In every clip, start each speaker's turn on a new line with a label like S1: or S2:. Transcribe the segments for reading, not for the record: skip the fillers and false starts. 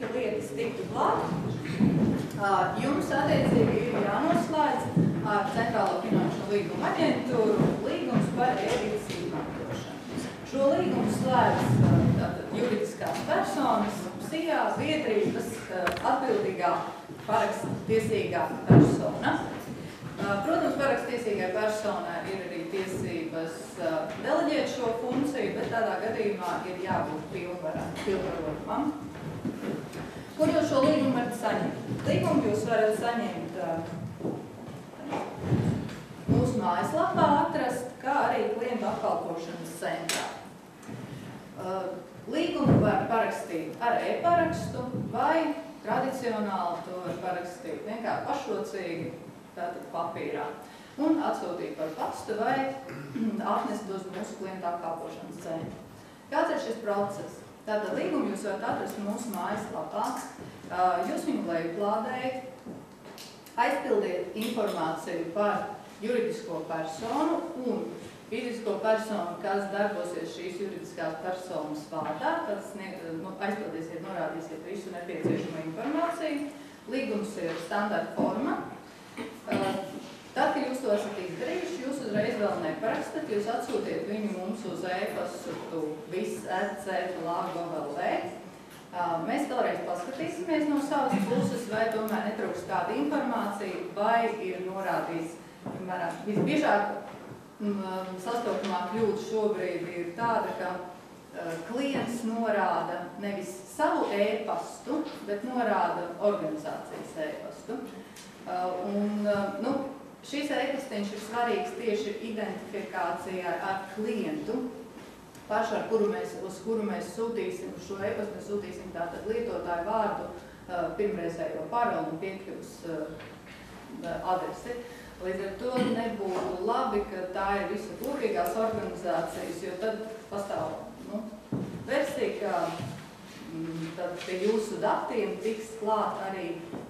S1: cik lietas tiktu klāt, jums attiecīgi ir jānoslēdz ar Centrālo finanšu līgumu aģentūru līgums par e-vides izmantošanu. Šo līgumu slēdz juridiskās personas, SIA, biedrības atbildīgā parakstiesīgā persona. Protams, parakstiesīgai personai ir arī tiesības deleģēt šo funkciju, bet tādā gadījumā ir jābūt pilnvarotam. Kur jūs šo līgumu varat saņemt? Līgumu jūs varat saņemt mūsu mājaslapā atrast, kā arī klientu apkalpošanas centrā. Līgumu var parakstīt ar e-parakstu vai tradicionāli to var parakstīt vienkārši pašrocīgi, tātad papīrā, un atsūtīt par pastu vai atnest uz mūsu klientu apkalpošanas centru. Kāds ir šis process? Tātad līgumu jūs varat atrast mūsu mājaslapā. Jūs viņu lejuplādējat, aizpildiet informāciju par juridisko personu un fizisko personu, kas darbosies šīs juridiskās personas vārdā. Tad aizpildīsiet, norādīsiet visu nepieciešamo informāciju. Līgums ir standarta forma. Tad, kad jūs to esat izdarījuši, jūs uzreiz vēl neparakstat, jūs atsūtiet viņu mums uz e-pastu viss@cfla.gov.lv. Mēs vēlreiz paskatīsimies no savas puses, vai tomēr netrūks kāda informācija, vai ir norādīts, piemēram, visbiežāk sastopamā kļūda šobrīd ir tāda, ka klients norāda nevis savu e-pastu, bet norāda organizācijas e-pastu. Šis e-pastiņš ir svarīgs tieši identifikācijai ar klientu pašu, uz kuru mēs sūtīsim šo e-pastu, mēs sūtīsim tātad lietotāju vārdu, pirmreizējo paroli un piekļuvas adresi. Līdz ar to nebūtu labi, ka tā ir visa kopīgās organizācijas, jo tad pastāv versija, ka tad pie jūsu datiem tiks klāt arī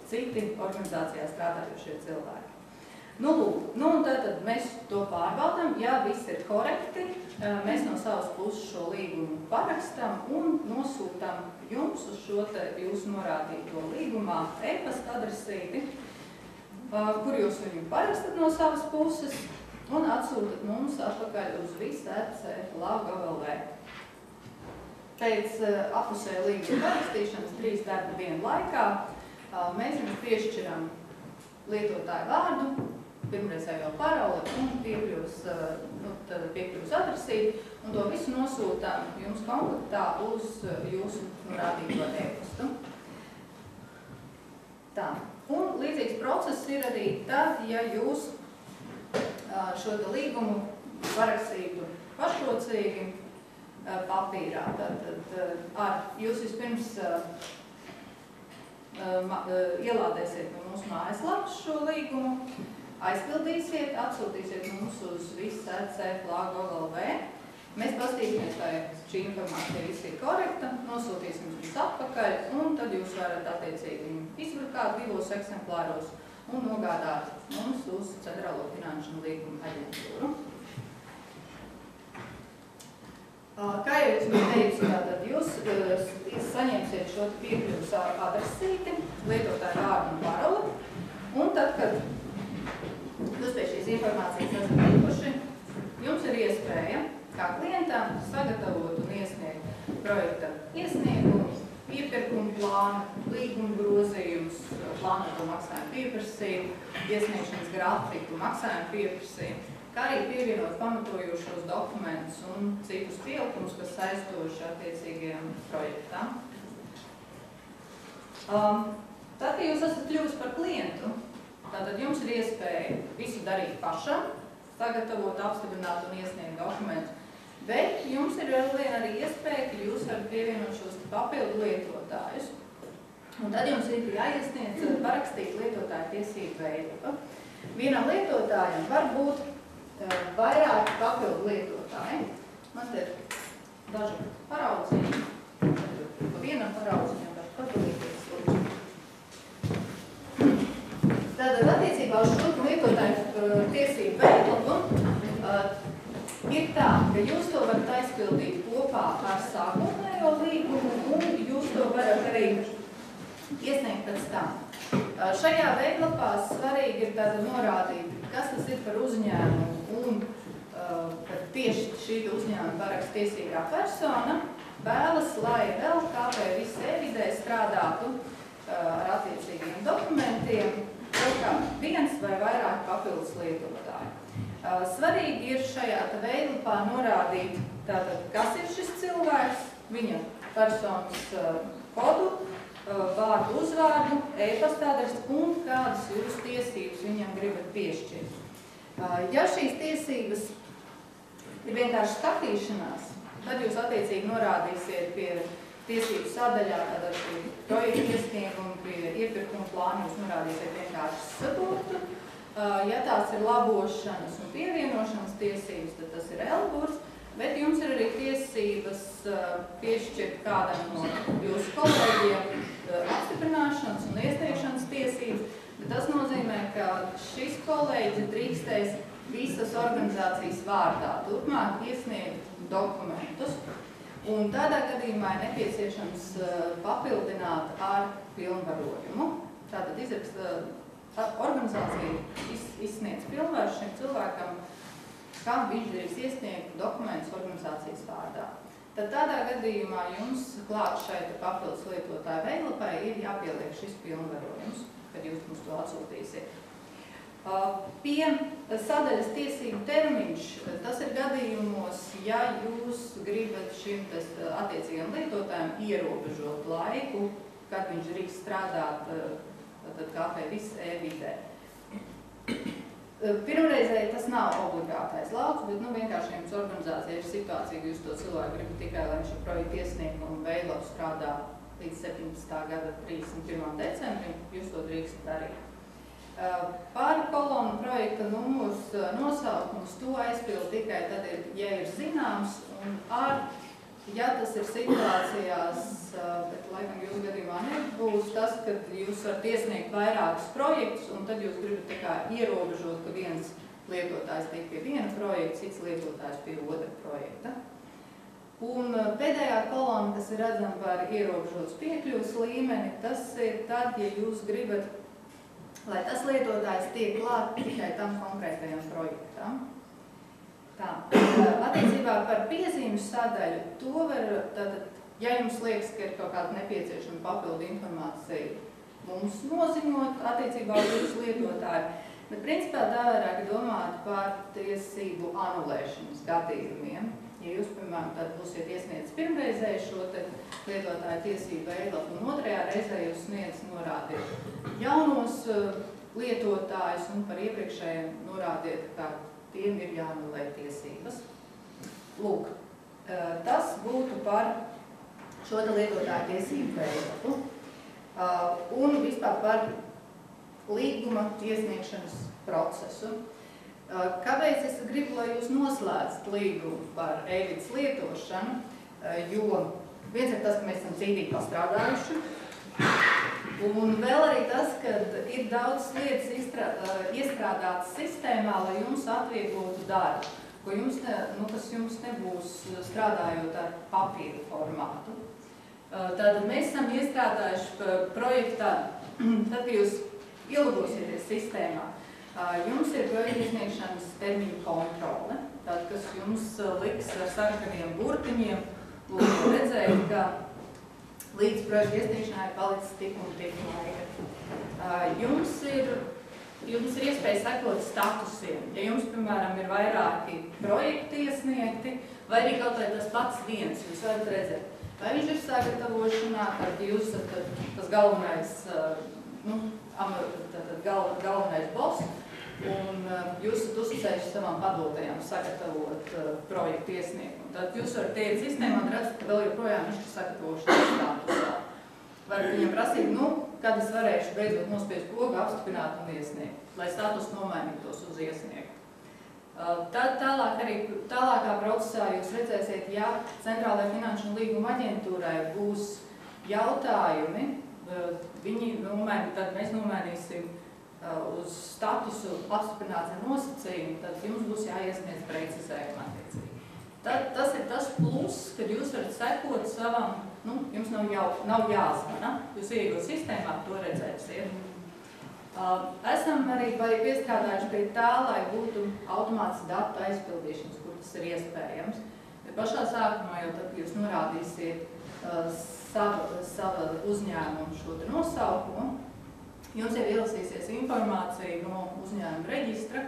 S1: citi organizācijā strādājošie cilvēki. Un tātad mēs to pārbaudām, ja viss ir korekti, mēs no savas puses šo līgumu parakstam un nosūtam jums uz šo te jūsu norādīto līgumā e-pasta adresīti, kur jūs viņu parakstat no savas puses un atsūtat mums atpakaļ uz viss@cfla.gov.lv. Pēc apusēja līguma parakstīšanas 3 darba dienu laikā mēs jums piešķiram lietotāju vārdu, pirmreizējo paroli un piekļuvas adresīti, un to visu nosūtām jums kontaktā uz jūsu norādīto e-pastu. Tā. Un līdzīgs process ir arī tad, ja jūs šo līgumu parakstītu pašrocīgi papīrā. Tad jūs vispirms ielādēsiet no mūsu mājaslapas šo līgumu, aizpildīsiet, atsūtīsiet mums uz viss@cfla.gov.lv. Mēs paskatīsimies, vai šī informācija viss ir korekta, nosūtīsim jums atpakaļ, un tad jūs varat attiecīgi viņu izbrukāt 2 eksemplāros un nogādāt mums uz Centrālo finanšu līgumu aģentūru. Kā jau es teicu, tātad jūs saņemsiet šo piekļuvas adresīti, lietotāju vārdu un paroli, un tad, kad jūs pie šīs informācijas esat tikuši, jums ir iespēja kā klientam sagatavot un iesniegt projekta iesniegumu, iepirkumu plānu, līguma grozījumus, plānoto maksājumu pieprasījumu, iesniegšanas grafiku, maksājumu pieprasījumu, kā arī pievienot pamatojošos dokumentus un citus pielikumus, kas saistoši attiecīgajam projektam. Tad, kad jūs esat kļuvis par klientu, tātad jums ir iespēja visu darīt pašam, sagatavot, apstiprināt un iesniegt dokumentus, bet jums ir vēl viena arī iespēja, ka jūs varat pievienot šos papildu lietotājus. Un tad jums ir jāiesniedz parakstīt lietotāju tiesību veidu. Vienam lietotājam var būt vairāki papildu lietotāji. Man te ir daži paraudziņi. Pa vienam paraudziņam var padalīties. Tātad attiecībā uz šo lietotāju tiesību veidu ir tā, ka jūs to varat aizpildīt kopā ar sākotnējo līgumu un jūs to varat arī iesniegt pēc tam. Šajā veidlapā svarīgi ir tāda norādīt, kas tas ir par uzņēmumu un kad tieši šī uzņēmuma paraksta tiesīgā persona vēlas, lai vēl KPVIS e-vidē strādātu ar attiecīgiem dokumentiem kaut kā viens vai vairāk papildus lietotāji. Svarīgi ir šajā veidlapā norādīt, tātad, kas ir šis cilvēks, viņa personas kodu, vārdu, uzvārdu, e-pasta adresi un kādas jūsu tiesības viņam gribat piešķirt. Ja šīs tiesības ir vienkārši skatīšanās, tad jūs attiecīgi norādīsiet pie tiesību sadaļā, tātad pie projekta iesnieguma, pie iepirkuma plāna, jūs norādīsiet vienkārši sadotu. Ja tās ir labošanas un pievienošanas tiesības, tad tas ir L-burs, bet jums ir arī tiesības piešķirt kādam no jūsu kolēģiem apstiprināšanas un iesniegšanas tiesības, bet tas nozīmē, ka šis kolēģis drīkstēs visas organizācijas vārdā turpmāk iesniegt dokumentus, un tādā gadījumā ir nepieciešams papildināt ar pilnvarojumu. Tātad organizācija izsniedz pilnvaru šim cilvēkam, kam viņš drīkst iesniegt dokumentus organizācijas vārdā. Tad tādā gadījumā jums klāt šai papildus lietotāju veidlapai ir jāpieliek šis pilnvarojums, kad jūs mums to atsūtīsiet. Pie sadaļas tiesību termiņš, tas ir gadījumos, ja jūs gribat šim attiecīgam lietotājiem ierobežot laiku, kad viņš drīkst strādāt KPVIS e-vidē. Pirmreizēji tas nav obligātais lauks, bet vienkārši jums organizācija ir situācija, ka jūs to cilvēku gribat tikai, lai viņš ar projektu iesniegumu veidlapu strādā līdz 17. gada 31. decembrim, jūs to drīkstat darīt. Par kolonu projekta numurs nosaukums to aizpild tikai tad, ja ir zināms, un ja tas ir situācijās, bet laikam jūsu gadījumā nebūs tas, kad jūs varat iesniegt vairākus projektus, un tad jūs gribat tikai ierobežot, ka viens lietotājs tiek pie viena projekta, cits lietotājs pie otra projekta. Un pēdējā kolona, kas ir redzama par ierobežotas piekļuvas līmeni, tas ir tad, ja jūs gribat, lai tas lietotājs tiek klāt tikai tam konkrētajam projektam. Attiecībā par piezīmju sadaļu, to var, tātad, ja jums liekas, ka ir kaut kāda nepieciešama papildu informācija, mums noziņot attiecībā uz jūsu lietotāju, bet principā tā vairāk domāt par tiesību anulēšanas gadījumiem. Ja jūs, piemēram, tad būsiet iesniedzis pirmreizēju šo lietotāju tiesību veidlapu, un otrajā reizē jūs sniedz norādiet jaunos lietotājus un par iepriekšējiem norādiet, ka tiem ir jāanulē tiesības. Lūk, tas būtu par šo lietotāju tiesību veidlapu. Un vispār par līguma iesniegšanas procesu. Kāpēc es gribu, lai jūs noslēdzat līgumu par e-vides lietošanu, jo viens ir tas, ka mēs esam cītīgi pastrādājuši, un vēl arī tas, ka ir daudz lietas iestrādātas sistēmā, lai jums atvieglotu darbu, kas jums nebūs strādājot ar papīru formātu. Tātad mēs esam iestrādājuši projektā, tad, kad jūs ielogosieties sistēmā, jums ir projekta iesniegšanas termiņu kontrole, tātad, kas jums liks ar sarkaniem burtiņiem, un redzēt, ka līdz projekta iesniegšanai palicis tik un tik laika. Jums ir iespēja sekot statusiem. Ja jums, piemēram, ir vairāki projekti iesniegti, vai arī kaut vai tas pats viens, jūs varat redzēt, vai viņš ir sagatavošanā, tad jūs esat tas galvenais boss, un jūs esat uzticējuši savam padotajam sagatavot projektu iesniegumu. Tad jūs varat iet sistēmā un redzat, ka vēl joprojām viņš ir sagatavošanas statusā. Varat viņam prasīt, kad es varēšu beidzot nospiest pogu, apstiprināt un iesniegt, lai status nomainītos uz iesniegt. Tad tālākā procesā jūs redzēsiet, ja Centrālajai finanšu un līguma aģentūrai būs jautājumi, tad mēs nomainīsim uz statusu apstiprināts ar nosacījumu, tad jums būs jāiesniedz precizējuma attiecīgi. Tas ir tas plus, kad jūs varat sekot savam jums nav jāzvana. Jūs iegūt sistēmā, to redzēsiet. Esam arī piestrādājuši pie tā, lai būtu automātiski datu aizpildīšanas, kur tas ir iespējams. Bet pašā sākumā jau tad jūs norādīsiet sava uzņēmuma šo nosaukumu, jums jau ielasīsies informācija no uzņēmuma reģistra,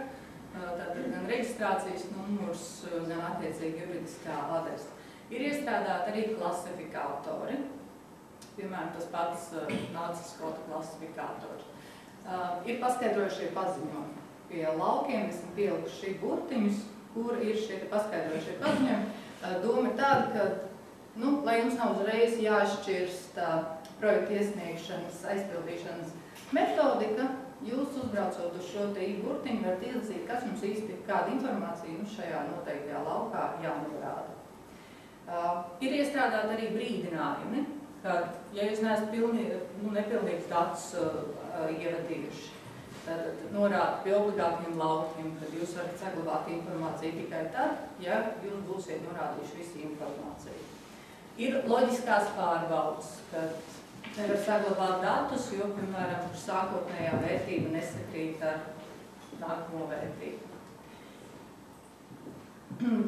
S1: tātad gan reģistrācijas numurs, gan attiecīgi juridiskā adrese. Ir iestrādāti arī klasifikātori, piemēram, tas pats nācis koda klasifikātori. Ir paskaidrojušie paziņojumi. Pie laukiem esam pielikuši burtiņus, kur ir šie paskaidrojušie paziņojumi. Doma ir tāda, ka, lai jums nav uzreiz jāšķirst projekta iesniegšanas, aizpildīšanas metodika, jūs uzbraucot uz šo te burtiņu varat iedzīt, kas mums īsti kāda informācija jums šajā noteiktajā laukā jānorāda. Ir iestrādāti arī brīdinājumi, kad, ja jūs neesat nepilnīgs datus ievadījuši, tad norāda pie obligātiem laukiem, kad jūs varat saglabāt informāciju tikai tad, ja jūs būsiet norādījuši visu informāciju. Ir loģiskās pārbaudes, kad nevar saglabāt datus, jo, piemēram, sākotnējā vērtība nesakrīt ar nākamo vērtību.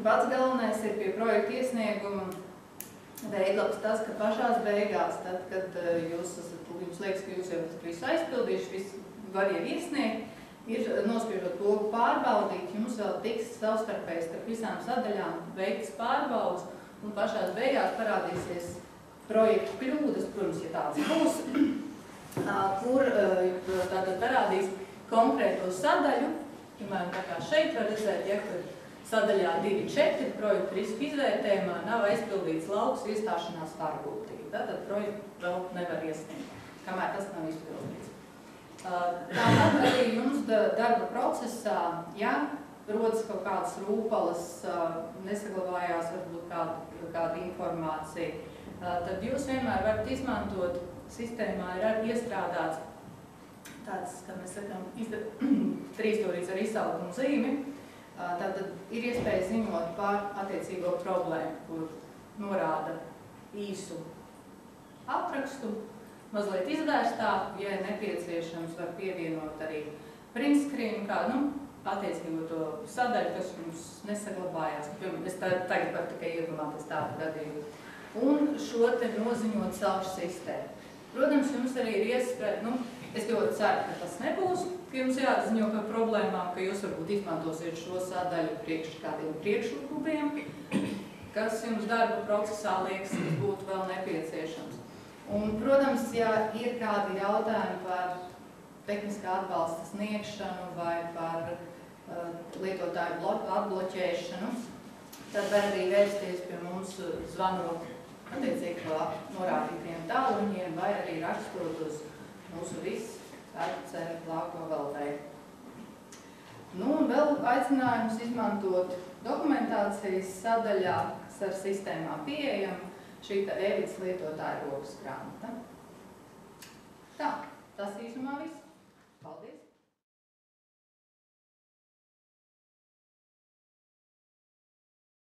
S1: Pats galvenais ir pie projekta iesnieguma veidlaps tas, ka pašās beigās, tad, kad jums liekas, ka jūs jau visu aizpildījuši, visu var jau iesniegt, ir nospiežot pogu pārbaudīt, jums vēl tiks savstarpēji starp visām sadaļām veikts pārbaudas, un pašās beigās parādīsies projektu kļūdas, protams, ja tāds būs, kur tātad parādīs konkrēto sadaļu, piemēram, tā kā šeit var redzēt, ja kur sadaļā 2.4 projektu risku izvērtējumā nav aizpildīts lauks iestāšanās varbūtība. Tātad projektu vēl nevar iesniegt, kamēr tas nav izpildīts. Tāpat arī jums darba procesā, ja rodas kaut kādas rūpalas, nesaglabājās varbūt kāda informācija, tad jūs vienmēr varat izmantot, sistēmā ir arī iestrādāts tāds, kā mēs sakām, trīsstūrīts ar izsaukumu zīmi. Tātad ir iespēja ziņot par attiecīgo problēmu, kur norāda īsu aprakstu, mazliet izvērstā, ja ir nepieciešams, var pievienot arī print screen, kā, attiecīgo to sadaļu, kas jums nesaglabājās. Es tagad varu tikai iedomāties tādu gadījumu. Un šo te noziņot caur sistēmu. Protams, jums arī ir iespēja, es ļoti ceru, ka tas nebūs, ka jums jāatziņo par problēmām, ka jūs varbūt izmantosiet šo sadaļu priekš kādiem priekšlikumiem, kas jums darba procesā liekas, kas būtu vēl nepieciešams. Un, protams, ja ir kādi jautājumi par tehniskā atbalsta sniegšanu vai par lietotāju atbloķēšanu, tad var arī vērsties pie mums zvanot attiecīgi pa norādītiem tāluņiem vai arī rakstot uz mūsu viss@lauko.lv. Un vēl aicinājums izmantot dokumentācijas sadaļā, kas ar sistēmā pieejama, šī e-vides lietotāja rokas grāmata. Tā, tas īsumā viss. Paldies!